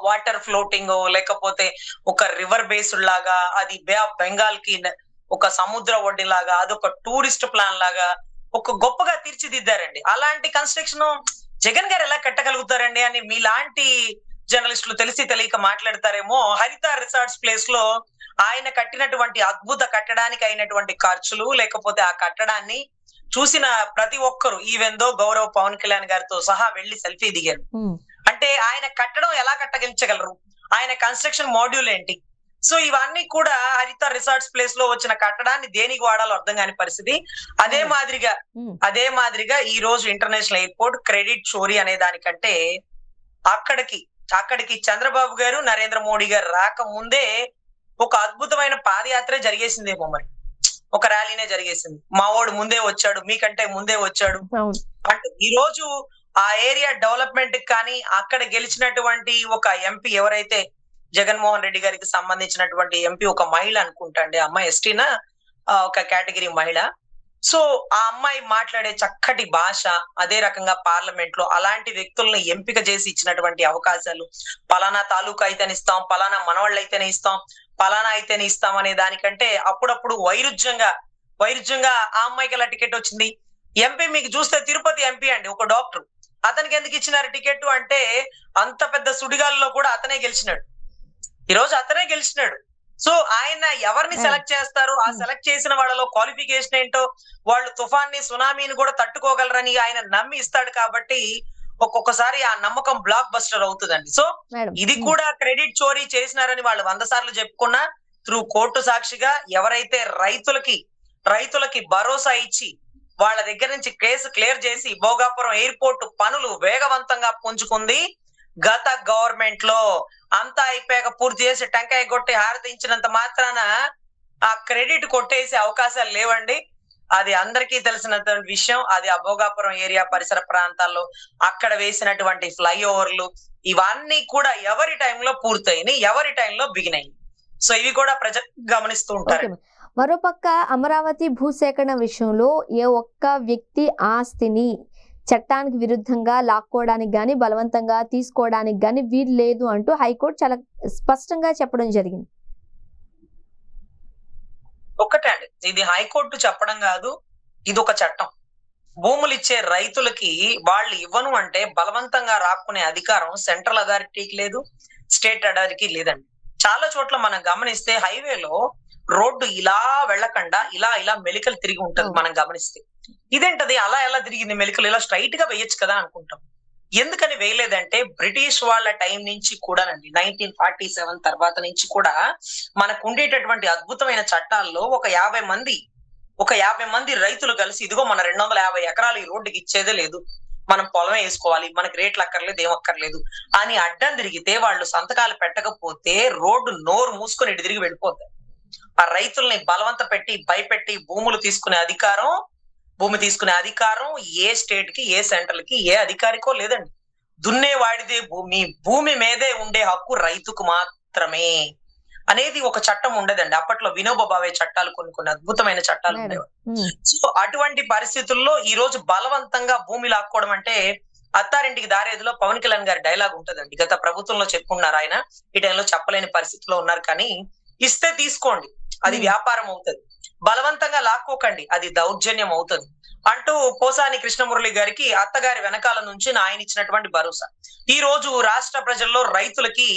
Speaker 2: వాటర్ ఫ్లోటింగ్, లేకపోతే ఒక రివర్ బేస్డ్ లాగా, అది బే ఆఫ్ బెంగాల్ కి ఒక సముద్ర ఒడ్డి లాగా, అదొక టూరిస్ట్ ప్లాన్ లాగా ఒక గొప్పగా తీర్చిదిద్దారండి. అలాంటి కన్స్ట్రక్షన్ జగన్ గారు ఎలా కట్టగలుగుతారండి అని మీలాంటి జర్నలిస్టులు తెలిసి తెలియక మాట్లాడతారేమో. హరిత రిసార్ట్స్ ప్లేస్ లో ఆయన కట్టినటువంటి అద్భుత కట్టడానికి అయినటువంటి ఖర్చులు, లేకపోతే ఆ కట్టడాన్ని చూసిన ప్రతి ఒక్కరు, ఈవెన్ దో గౌరవ పవన్ కళ్యాణ్ గారితో సహా వెళ్లి సెల్ఫీ దిగారు. అంటే ఆయన కట్టడం ఎలా కట్టగించగలరు, ఆయన కన్స్ట్రక్షన్ మాడ్యూల్ ఏంటి? సో ఇవన్నీ కూడా హరిత రిసార్ట్స్ ప్లేస్ లో వచ్చిన కట్టడాన్ని దేనికి వాడాలో అర్థం కాని పరిస్థితి. అదే మాదిరిగా ఈ రోజు ఇంటర్నేషనల్ ఎయిర్పోర్ట్ క్రెడిట్ చోరీ అనే దానికంటే అక్కడికి చంద్రబాబు గారు నరేంద్ర మోడీ గారు రాకముందే ఒక అద్భుతమైన పాదయాత్ర జరిగేసిందేమో, మరి ఒక ర్యాలీనే జరిగేసింది. మా వాడు ముందే వచ్చాడు, మీకంటే ముందే వచ్చాడు అంటే ఈ రోజు ఆ ఏరియా డెవలప్మెంట్ కానీ అక్కడ గెలిచినటువంటి ఒక ఎంపీ ఎవరైతే జగన్మోహన్ రెడ్డి గారికి సంబంధించినటువంటి ఎంపీ, ఒక మహిళ అనుకుంటా అండి, అమ్మాయి ఎస్టీనా ఒక కేటగిరీ మహిళ. సో ఆ అమ్మాయి మాట్లాడే చక్కటి భాష, అదే రకంగా పార్లమెంట్ లో అలాంటి వ్యక్తులను ఎంపిక చేసి ఇచ్చినటువంటి అవకాశాలు, పలానా తాలూకా అయితేనే ఇస్తాం, పలానా మనవాళ్ళు అయితేనే ఇస్తాం, పలానా అయితేనే ఇస్తాం అనే దానికంటే అప్పుడప్పుడు వైరుధ్యంగా ఆ అమ్మాయికి ఎలా టికెట్ వచ్చింది? ఎంపీ మీకు చూస్తే తిరుపతి ఎంపీ అండి, ఒక డాక్టర్, అతనికి ఎందుకు ఇచ్చినారు టికెట్ అంటే అంత పెద్ద సుడిగాల్లో కూడా అతనే గెలిచినాడు. ఈ రోజు అతనే గెలిచినాడు. సో ఆయన ఎవరిని సెలెక్ట్ చేస్తారు, ఆ సెలెక్ట్ చేసిన వాళ్ళలో క్వాలిఫికేషన్ ఏంటో, వాళ్ళు తుఫాన్ని సునామీని కూడా తట్టుకోగలరని ఆయన నమ్మి ఇస్తాడు. కాబట్టి ఒక్కొక్కసారి ఆ నమ్మకం బ్లాక్ బస్టర్ అవుతుందండి. సో ఇది కూడా క్రెడిట్ చోరీ చేసినారని వాళ్ళు 100 సార్లు చెప్పుకున్నా, త్రూ కోర్టు సాక్షిగా ఎవరైతే రైతులకి భరోసా ఇచ్చి వాళ్ళ దగ్గర నుంచి కేసు క్లియర్ చేసి భోగాపురం ఎయిర్పోర్ట్ పనులు వేగవంతంగా పుంజుకుంది గత గవర్నమెంట్ లో. అంతా అయిపోయాక పూర్తి చేసి టెంకాయ కొట్టి హారతించినంత మాత్రాన ఆ క్రెడిట్ కొట్టేసే అవకాశాలు లేవండి. అది అందరికీ తెలిసినటువంటి విషయం. అది ఆ భోగాపురం ఏరియా పరిసర ప్రాంతాల్లో అక్కడ వేసినటువంటి ఫ్లైఓవర్లు ఇవన్నీ కూడా ఎవరి టైంలో పూర్తయినాయి, ఎవరి టైంలో బిగిన్ అయింది. సో ఇవి కూడా ప్రజలు గమనిస్తూ ఉంటారు.
Speaker 1: మరోపక్క అమరావతి భూసేకరణ విషయంలో ఏ ఒక్క వ్యక్తి ఆస్తిని చట్టానికి విరుద్ధంగా లాక్కోవడానికి గాని, బలవంతంగా తీసుకోవడానికి గాని వీలు లేదు అంటూ హైకోర్టు చాలా స్పష్టంగా చెప్పడం జరిగింది.
Speaker 2: ఒక్కటే అండి, ఇది హైకోర్టు చెప్పడం కాదు, ఇది ఒక చట్టం. భూములు ఇచ్చే రైతులకి వాళ్ళు ఇవ్వను అంటే బలవంతంగా రాక్కునే అధికారం సెంట్రల్ అథారిటీకి లేదు, స్టేట్ అథారిటీకి లేదండి. చాలా చోట్ల మనం గమనిస్తే హైవేలో రోడ్డు ఇలా వెళ్ళకుండా ఇలా మెలికలు తిరిగి ఉంటది మనం గమనిస్తే. ఇదేంటది అలా ఎలా తిరిగింది మెలికలు, ఇలా స్ట్రైట్ గా వేయొచ్చు కదా అనుకుంటాం. ఎందుకని వేయలేదంటే బ్రిటిష్ వాళ్ళ టైం నుంచి కూడానండి, 1947 తర్వాత నుంచి కూడా మనకు ఉండేటటువంటి అద్భుతమైన చట్టాల్లో ఒక 50 మంది రైతులు కలిసి ఇదిగో మన 250 ఎకరాలు ఈ రోడ్డుకి ఇచ్చేదే లేదు, మనం పొలమే వేసుకోవాలి, మనకి రేట్లు అక్కర్లేదు ఏమక్కర్లేదు అని అడ్డం తిరిగితే, వాళ్ళు సంతకాలు పెట్టకపోతే రోడ్డు నోరు మూసుకొని ఇటు తిరిగి వెళ్ళిపోతారు. ఆ రైతుల్ని బలవంత పెట్టి భయపెట్టి భూమి తీసుకునే అధికారం ఏ స్టేట్ కి, ఏ సెంట్రల్ కి, ఏ అధికారికో లేదండి. దున్నేవాడిదే భూమి, భూమి మీదే ఉండే హక్కు రైతుకు మాత్రమే అనేది ఒక చట్టం ఉండేదండి. అప్పట్లో వినోబా భావే చట్టాలు కొన్ని అద్భుతమైన చట్టాలు
Speaker 1: మేడం.
Speaker 2: ఉండేవి. సో అటువంటి పరిస్థితుల్లో ఈ రోజు బలవంతంగా భూమి లాక్కోవడం అంటే అత్తారింటికి దారేదిలో పవన్ కళ్యాణ్ గారి డైలాగ్ ఉంటదండి. గత ప్రభుత్వంలో చెప్పుకున్నారు ఆయన. ఈ టైంలో చెప్పలేని పరిస్థితిలో ఉన్నారు కానీ, ఇస్తే తీసుకోండి, అది వ్యాపారం అవుతది. బలవంతంగా లాక్కోకండి, అది దౌర్జన్యం అవుతది అంటూ పోసాని కృష్ణమురళి గారికి అత్తగారి వెనకాల నుంచి ఆయన ఇచ్చినటువంటి భరోసా. ఈ రోజు రాష్ట్ర ప్రజల్లో రైతులకి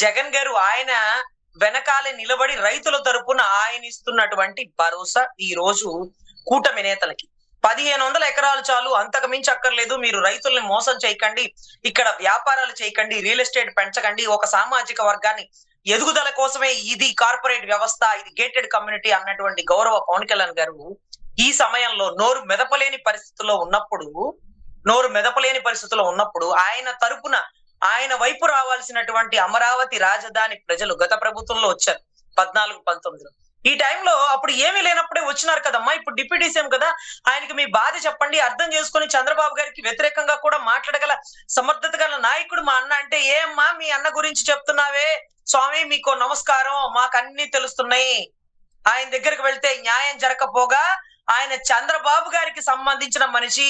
Speaker 2: జగన్ గారు ఆయన వెనకాలే నిలబడి రైతుల తరపున ఆయన ఇస్తున్నటువంటి భరోసా ఈ రోజు కూటమి నేతలకి. 1500 ఎకరాలు చాలు, అంతకు మించి అక్కర్లేదు, మీరు రైతుల్ని మోసం చేయకండి, ఇక్కడ వ్యాపారాలు చేయకండి, రియల్ ఎస్టేట్ పెంచకండి, ఒక సామాజిక వర్గాన్ని ఎదుగుదల కోసమే ఇది కార్పొరేట్ వ్యవస్థ, ఇది గేటెడ్ కమ్యూనిటీ అన్నటువంటి గౌరవ పవన్ కళ్యాణ్ గారు ఈ సమయంలో నోరు మెదపలేని పరిస్థితుల్లో ఉన్నప్పుడు ఆయన తరపున ఆయన వైపు రావాల్సినటువంటి అమరావతి రాజధాని ప్రజలు గత ప్రభుత్వంలో వచ్చారు 14-19లో. ఈ టైంలో అప్పుడు ఏమీ లేనప్పుడే వచ్చినారు కదమ్మా, ఇప్పుడు డిప్యూటీ సీఎం కదా, ఆయనకి మీ బాధ చెప్పండి, అర్థం చేసుకుని చంద్రబాబు గారికి వ్యతిరేకంగా కూడా మాట్లాడగల సమర్థత గల నాయకుడు మా అన్న అంటే, ఏమ్మా మీ అన్న గురించి చెప్తున్నావే స్వామి, మీకు నమస్కారం, మాకు అన్ని తెలుస్తున్నాయి, ఆయన దగ్గరికి వెళ్తే న్యాయం జరగకపోగా ఆయన చంద్రబాబు గారికి సంబంధించిన మనిషి,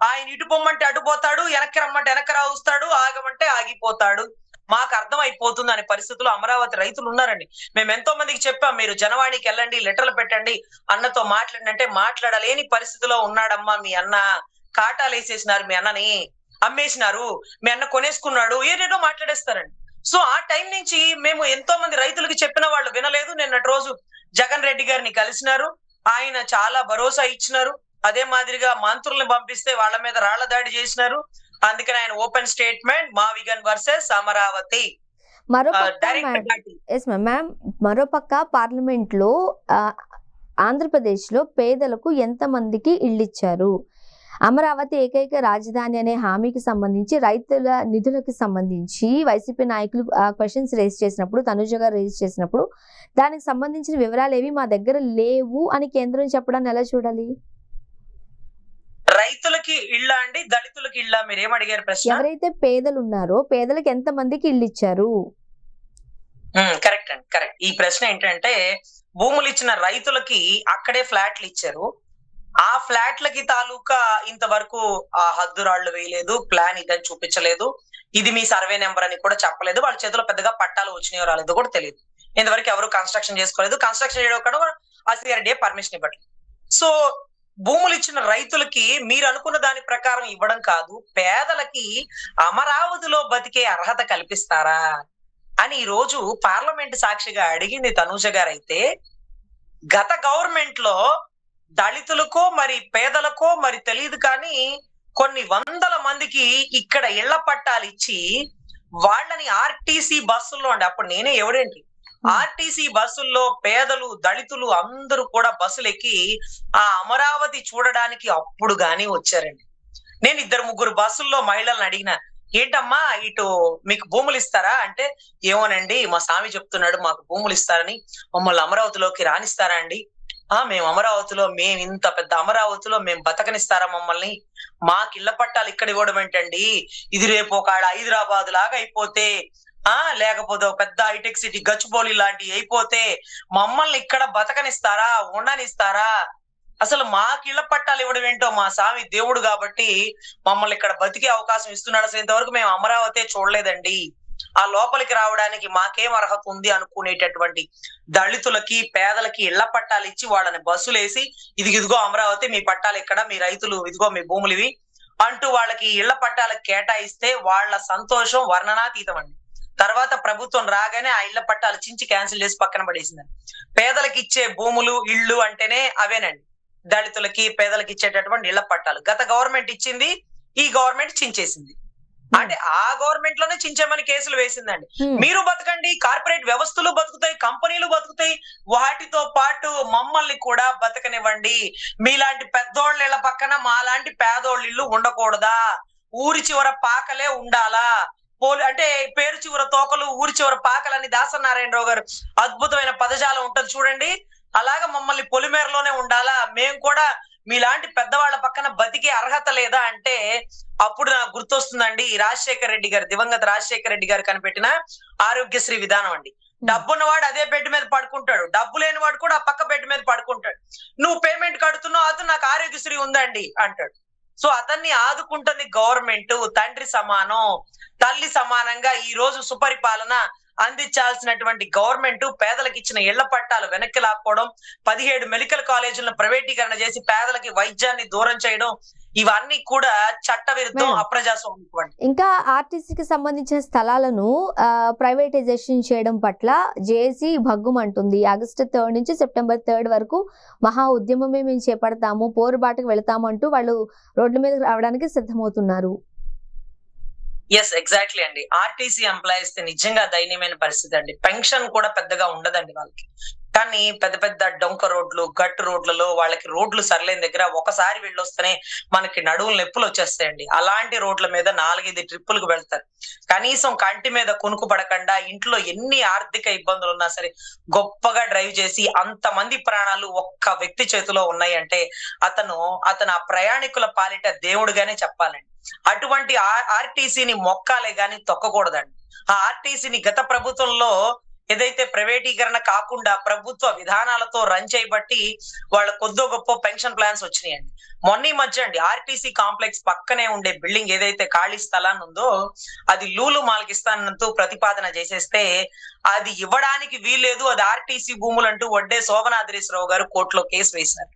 Speaker 2: ఆయన ఇటు పొమ్మంటే అటు పోతాడు, వెనక్కి రమ్మంటే వెనక్కి రావుస్తాడు, ఆగమంటే ఆగిపోతాడు, మాకు అర్థం అయిపోతుంది అనే పరిస్థితుల్లో అమరావతి రైతులు ఉన్నారండి. మేము ఎంతో మందికి చెప్పాం, మీరు జనవాణికి వెళ్ళండి, లెటర్లు పెట్టండి, అన్నతో మాట్లాడండి అంటే మాట్లాడలేని పరిస్థితిలో ఉన్నాడమ్మా మీ అన్న. కాటాలు వేసేసినారు, మీ అన్నని అమ్మేసినారు, మీ అన్న కొనేసుకున్నాడు, ఏదేదో మాట్లాడేస్తారండి. సో ఆ టైం నుంచి మేము ఎంతో మంది రైతులకి చెప్పిన వాళ్ళు వినలేదు. నిన్నటి రోజు జగన్ రెడ్డి గారిని కలిసినారు, ఆయన చాలా భరోసా ఇచ్చినారు. అదే మాదిరిగా మంత్రుల్ని పంపిస్తే వాళ్ళ మీద రాళ్ల దాడి చేసినారు. అందుకని ఆయన ఓపెన్ స్టేట్మెంట్, మావిగన్ వర్సెస్ అమరావతి.
Speaker 1: మరోపక్క పార్లమెంట్ లో ఆంధ్రప్రదేశ్ లో పేదలకు ఎంత మందికి ఇళ్ళు ఇచ్చారు? అమరావతి ఏకైక రాజధాని అనే హామీకి సంబంధించి రైతుల నిధులకు సంబంధించి వైసీపీ నాయకులు క్వశ్చన్స్ రేజ్ చేసినప్పుడు, తనుజ గారు రేజ్ చేసినప్పుడు దానికి సంబంధించిన వివరాలు ఏవి మా దగ్గర లేవు అని కేంద్రం చెప్పడాన్ని ఎలా చూడాలి?
Speaker 2: రైతులకి ఇళ్ళ అండి, దళితులకి ఇళ్ళ, మీరేం అడిగారు ప్రశ్న?
Speaker 1: ఎవరైతే పేదలు ఉన్నారో పేదలకు ఎంత మందికి ఇళ్ళు ఇచ్చారు?
Speaker 2: కరెక్ట్ అండి, కరెక్ట్. ఈ ప్రశ్న ఏంటంటే, భూములు ఇచ్చిన రైతులకి అక్కడే ఫ్లాట్లు ఇచ్చారు. ఆ ఫ్లాట్లకి తాలూకా ఇంతవరకు ఆ హద్దురాళ్లు వేయలేదు, ప్లాన్ ఇదని చూపించలేదు, ఇది మీ సర్వే నెంబర్ అని కూడా చెప్పలేదు, వాళ్ళ చేతిలో పెద్దగా పట్టాలు వచ్చినాయో రాలేదో కూడా తెలియదు. ఇంతవరకు ఎవరు కన్స్ట్రక్షన్ చేసుకోలేదు, కన్స్ట్రక్షన్ చేయడం కూడా ఆర్డీఏ పర్మిషన్ ఇవ్వట్లేదు. సో భూములు ఇచ్చిన రైతులకి మీరు అనుకున్న దాని ప్రకారం ఇవ్వడం కాదు, పేదలకి అమరావతిలో బతికే అర్హత కల్పిస్తారా అని ఈ రోజు పార్లమెంట్ సాక్షిగా అడిగింది తనూజ గారు. అయితే గత గవర్నమెంట్ లో దళితులకో మరి పేదలకో మరి తెలియదు కానీ కొన్ని వందల మందికి ఇక్కడ ఇళ్ల పట్టాలు ఇచ్చి వాళ్ళని ఆర్టీసీ బస్సుల్లో అండి, అప్పుడు నేనే ఎవడేంటి ఆర్టీసీ బస్సుల్లో పేదలు దళితులు అందరూ కూడా బస్సులు ఎక్కి ఆ అమరావతి చూడడానికి అప్పుడు గాని వచ్చారండి. నేను 2-3 బస్సుల్లో మహిళలను అడిగిన, ఏంటమ్మా ఇటు మీకు భూములు ఇస్తారా అంటే, ఏమోనండి మా స్వామి చెప్తున్నాడు మాకు భూములు ఇస్తారని, మమ్మల్ని అమరావతిలోకి రానిస్తారా అండి? మేము అమరావతిలో, మేము ఇంత పెద్ద అమరావతిలో మేము బతకనిస్తారా మమ్మల్ని? మాకు ఇళ్ల పట్టాలు ఇక్కడ ఇవ్వడం ఏంటండి, ఇది రేపు ఒక హైదరాబాద్ లాగా అయిపోతే, లేకపోతే ఒక పెద్ద హైటెక్ సిటీ గచ్చిబౌలి లాంటివి అయిపోతే మమ్మల్ని ఇక్కడ బతకనిస్తారా, ఉండనిస్తారా? అసలు మాకు ఇళ్ల పట్టాలు ఇవ్వడం ఏంటో, మా స్వామి దేవుడు కాబట్టి మమ్మల్ని ఇక్కడ బతికే అవకాశం ఇస్తున్నాడు, అసలు ఇంతవరకు మేము అమరావతి చూడలేదండి, ఆ లోపలికి రావడానికి మాకేం అర్హత ఉంది అనుకునేటటువంటి దళితులకి పేదలకి ఇళ్ల పట్టాలు ఇచ్చి వాళ్ళని బస్సులు వేసి ఇదిగో అమరావతి మీ పట్టాలు ఇక్కడ, మీ రైతులు ఇదిగో మీ భూములు ఇవి అంటూ వాళ్ళకి ఇళ్ల పట్టాలకు కేటాయిస్తే వాళ్ళ సంతోషం వర్ణనాతీతం అండి. తర్వాత ప్రభుత్వం రాగానే ఆ ఇళ్ల పట్టాలు చించి క్యాన్సిల్ చేసి పక్కన పడేసిందండి. పేదలకు ఇచ్చే భూములు ఇళ్ళు అంటేనే అవేనండి, దళితులకి పేదలకు ఇచ్చేటటువంటి ఇళ్ల పట్టాలు. గత గవర్నమెంట్ ఇచ్చింది, ఈ గవర్నమెంట్ చించేసింది. అంటే ఆ గవర్నమెంట్ లోనే చించేమని కేసులు వేసిందండి. మీరు బతకండి, కార్పొరేట్ వ్యవస్థలు బతుకుతాయి, కంపెనీలు బతుకుతాయి, వాటితో పాటు మమ్మల్ని కూడా బతకనివ్వండి, మీలాంటి పెద్దోళ్ళ ఇళ్ల పక్కన మాలాంటి పేదోళ్ళ ఇల్లు ఉండకూడదా, ఊరి చివర పాకలే ఉండాలా, అంటే పేరు చివర తోకలు ఊరి చివర పాకలని దాసనారాయణరావు గారు అద్భుతమైన పదజాలం ఉంటది చూడండి. అలాగా మమ్మల్ని పొలిమేరలోనే ఉండాలా, మేము కూడా మీలాంటి పెద్దవాళ్ళ పక్కన బతికే అర్హత లేదా అంటే అప్పుడు నాకు గుర్తొస్తుందండి రాజశేఖర రెడ్డి గారు, దివంగత రాజశేఖర రెడ్డి గారు కనిపెట్టిన ఆరోగ్యశ్రీ విధానం అండి. డబ్బున్నవాడు అదే బెడ్ మీద పడుకుంటాడు, డబ్బు లేని వాడు కూడా ఆ పక్క బెడ్ మీద పడుకుంటాడు. నువ్వు పేమెంట్ కడుతున్నావు, అతను నాకు ఆరోగ్యశ్రీ ఉందండి అంటాడు. సో అతన్ని ఆదుకుంటుంది గవర్నమెంట్. తండ్రి సమానం, తల్లి సమానంగా ఈ రోజు సుపరిపాలన అందించాల్సినటువంటి గవర్నమెంట్ పేదలకు ఇచ్చిన ఇళ్ల పట్టాలు వెనక్కి లాక్కోవడం, 17 మెడికల్ కాలేజీలను ప్రైవేటీకరణ చేసి పేదలకి వైద్యాన్ని దూరం చేయడం, ఇవన్నీ కూడా చట్ట విరుద్ధం, అప్రజాస్వామికం.
Speaker 1: ఇంకా ఆర్టీసీకి సంబంధించిన స్థలాలను ప్రైవేటైజేషన్ చేయడం పట్ల జేఏసీ భగ్గుమంటుంది. ఆగస్టు 3 నుంచి సెప్టెంబర్ 3 వరకు మహా ఉద్యమమే మేము చేపడతాము, పోరుబాటుకు వెళతామంటూ వాళ్ళు రోడ్ల మీద రావడానికి సిద్ధమవుతున్నారు.
Speaker 2: ఎస్, ఎగ్జాక్ట్లీ అండి. ఆర్టీసీ ఎంప్లాయీస్ నిజంగా దయనీయమైన పరిస్థితి అండి. పెన్షన్ కూడా పెద్దగా ఉండదండి వాళ్ళకి. కానీ పెద్ద పెద్ద డొంక రోడ్లు, గట్టు రోడ్లలో వాళ్ళకి రోడ్లు సరిలేని దగ్గర ఒకసారి వెళ్ళొస్తేనే మనకి నడువులు నొప్పులు వచ్చేస్తాయండి. అలాంటి రోడ్ల మీద 4-5 ట్రిప్పులకు వెళ్తారు. కనీసం కంటి మీద కునుకు పడకుండా ఇంట్లో ఎన్ని ఆర్థిక ఇబ్బందులు ఉన్నా సరే గొప్పగా డ్రైవ్ చేసి అంతమంది ప్రాణాలు ఒక్క వ్యక్తి చేతిలో ఉన్నాయి అంటే అతను ఆ ప్రయాణికుల పాలిట దేవుడుగానే చెప్పాలండి. అటువంటి ఆర్టీసీని మొక్కాలే గాని తొక్కకూడదండి. ఆ ఆర్టీసీని గత ప్రభుత్వంలో ఏదైతే ప్రైవేటీకరణ కాకుండా ప్రభుత్వ విధానాలతో రన్ చేయబట్టి వాళ్ళ కొద్దో గొప్ప పెన్షన్ ప్లాన్స్ వచ్చినాయండి. మొన్న మధ్య అండి ఆర్టీసీ కాంప్లెక్స్ పక్కనే ఉండే బిల్డింగ్ ఏదైతే ఖాళీ స్థలాన్ని ఉందో అది లూలు మాల్కి ఇస్తానంటూ ప్రతిపాదన చేసేస్తే అది ఇవ్వడానికి వీల్లేదు, అది ఆర్టీసీ భూములు అంటూ వడ్డే శోభనాద్రీశ్వరరావు గారు కోర్టులో కేసు వేశారు.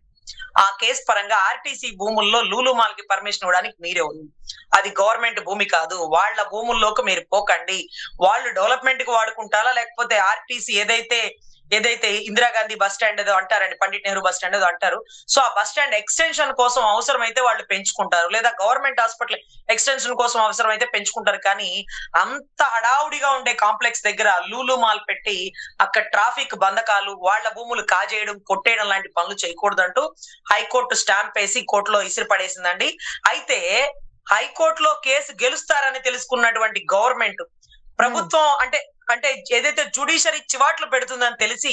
Speaker 2: ఆ కేసు పరంగా ఆర్టీసీ భూముల్లో లూలు మాల్ కి పర్మిషన్ ఇవ్వడానికి మీరెవరు? అది గవర్నమెంట్ భూమి కాదు, వాళ్ళ భూముల్లోకి మీరు పోకండి. వాళ్ళు డెవలప్మెంట్ కి వాడుకుంటారా లేకపోతే ఆర్టీసీ ఏదైతే ఇందిరాగాంధీ బస్ స్టాండ్ ఏదో అంటారండి, పండిట్ నెహ్రూ బస్ స్టాండ్ ఏదో అంటారు. సో ఆ బస్ స్టాండ్ ఎక్స్టెన్షన్ కోసం అవసరమైతే వాళ్ళు పెంచుకుంటారు, లేదా గవర్నమెంట్ హాస్పిటల్ ఎక్స్టెన్షన్ కోసం అవసరమైతే పెంచుకుంటారు. కానీ అంత హడావుడిగా ఉండే కాంప్లెక్స్ దగ్గర లూలు మాల్ పెట్టి అక్కడ ట్రాఫిక్ బంధకాలు, వాళ్ళ భూములు కాజేయడం, కొట్టేయడం లాంటి పనులు చేయకూడదంటూ హైకోర్టు స్టాంప్ వేసి కోర్టులో ఇసిరి పడేసిందండి. అయితే హైకోర్టులో కేసు గెలుస్తారని తెలుసుకున్నటువంటి గవర్నమెంట్ ప్రభుత్వం అంటే ఏదైతే జ్యుడిషియరీ చివాట్లు పెడుతుందని తెలిసి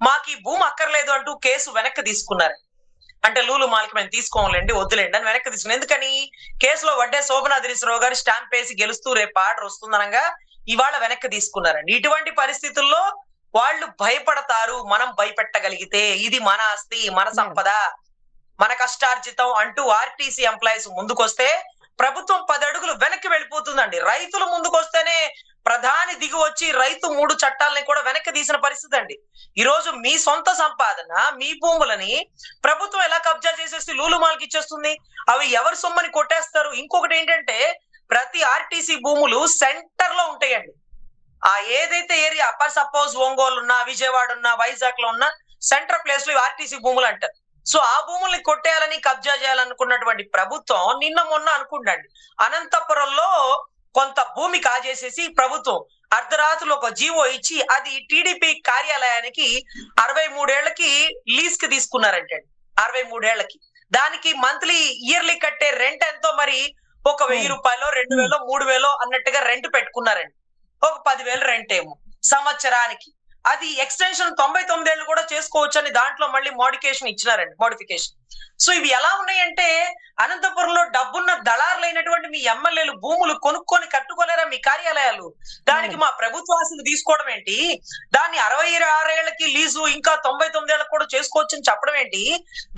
Speaker 2: మాకు ఈ భూమి అక్కర్లేదు అంటూ కేసు వెనక్కి తీసుకున్నారు. అంటే లూలు మాల్కి మేము తీసుకోవాలండి, వద్దులేండి అని వెనక్కి తీసుకున్నారు. ఎందుకని? కేసులో వడ్డే శోభనాద్రీశ్వరరావు గారు స్టాంప్ వేసి గెలుస్తూ రేపు ఆర్డర్ వస్తుందనగా ఇవాళ వెనక్కి తీసుకున్నారండి. ఇటువంటి పరిస్థితుల్లో వాళ్ళు భయపడతారు. మనం భయపెట్టగలిగితే ఇది మన ఆస్తి, మన సంపద, మన కష్టార్జితం అంటూ ఆర్టీసీ ఎంప్లాయీస్ ముందుకొస్తే ప్రభుత్వం 10 అడుగులు వెనక్కి వెళ్ళిపోతుందండి. రైతులు ముందుకొస్తేనే ప్రధాని దిగి వచ్చి రైతు 3 చట్టాలని కూడా వెనక్కి తీసిన పరిస్థితి అండి. ఈ రోజు మీ సొంత సంపాదన, మీ భూములని ప్రభుత్వం ఎలా కబ్జా చేసేసి లూలు మాల్కి ఇచ్చేస్తుంది? అవి ఎవరి సొమ్మని కొట్టేస్తారు? ఇంకొకటి ఏంటంటే ప్రతి ఆర్టీసీ భూములు సెంటర్ లో ఉంటాయండి. ఆ ఏదైతే ఏరియా సపోజ్ ఒంగోలు ఉన్నా, విజయవాడ ఉన్నా, వైజాగ్ లో ఉన్న సెంటర్ ప్లేస్ లో ఆర్టీసీ భూములు అంటారు. సో ఆ భూముల్ని కొట్టేయాలని, కబ్జా చేయాలనుకున్నటువంటి ప్రభుత్వం నిన్న మొన్న అనుకుంటండి అనంతపురంలో కొంత భూమి కాజేసేసి ప్రభుత్వం అర్ధరాత్రులు ఒక జీవో ఇచ్చి అది టీడీపీ కార్యాలయానికి 63 ఏళ్లకి లీజ్ కి తీసుకున్నారంటే 63 ఏళ్లకి. దానికి మంత్లీ ఇయర్లీ కట్టే రెంట్ ఎంతో మరి ఒక 1000 రూపాయలు, 2000, 3000 అన్నట్టుగా రెంట్ పెట్టుకున్నారండి. ఒక 10,000 రెంట్ ఏమో సంవత్సరానికి. అది ఎక్స్టెన్షన్ 99 ఏళ్ళు కూడా చేసుకోవచ్చు అని దాంట్లో మళ్ళీ మోడిఫికేషన్. సో ఇవి ఎలా ఉన్నాయంటే అనంతపురంలో డబ్బున్న దళారులైనటువంటి మీ ఎమ్మెల్యేలు భూములు కొనుక్కొని కట్టుకోలేరా మీ కార్యాలయాలు? దానికి మా ప్రభుత్వ ఆస్తులు తీసుకోవడం ఏంటి? దాన్ని 66 ఏళ్లకి లీజు ఇంకా 99 ఏళ్ళకి కూడా చేసుకోవచ్చు అని చెప్పడం ఏంటి?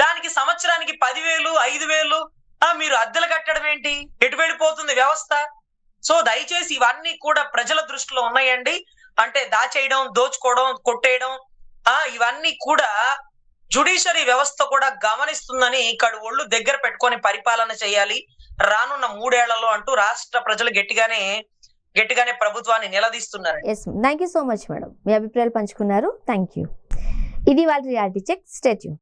Speaker 2: దానికి సంవత్సరానికి 10,000, 5,000 మీరు అద్దెలు కట్టడం ఏంటి? ఎటు వెళ్ళిపోతుంది వ్యవస్థ? సో దయచేసి ఇవన్నీ కూడా ప్రజల దృష్టిలో ఉన్నాయండి. అంటే దాచేయడం, దోచుకోవడం, కొట్టేయడం ఇవన్నీ కూడా జ్యుడిషియరీ వ్యవస్థ కూడా గమనిస్తుందని ఇక్కడ ఒళ్ళు దగ్గర పెట్టుకొని పరిపాలన చేయాలి రానున్న 3 ఏళ్లలో అంటూ రాష్ట్ర ప్రజలు గట్టిగానే ప్రభుత్వాన్ని నిలదీస్తున్నారు.
Speaker 1: Thank you so much madam, మీ అభిప్రాయాలు పంచుకున్నారు. Thank you. ఇది వాళ్ళ రియాలిటీ చెక్. Stay tune.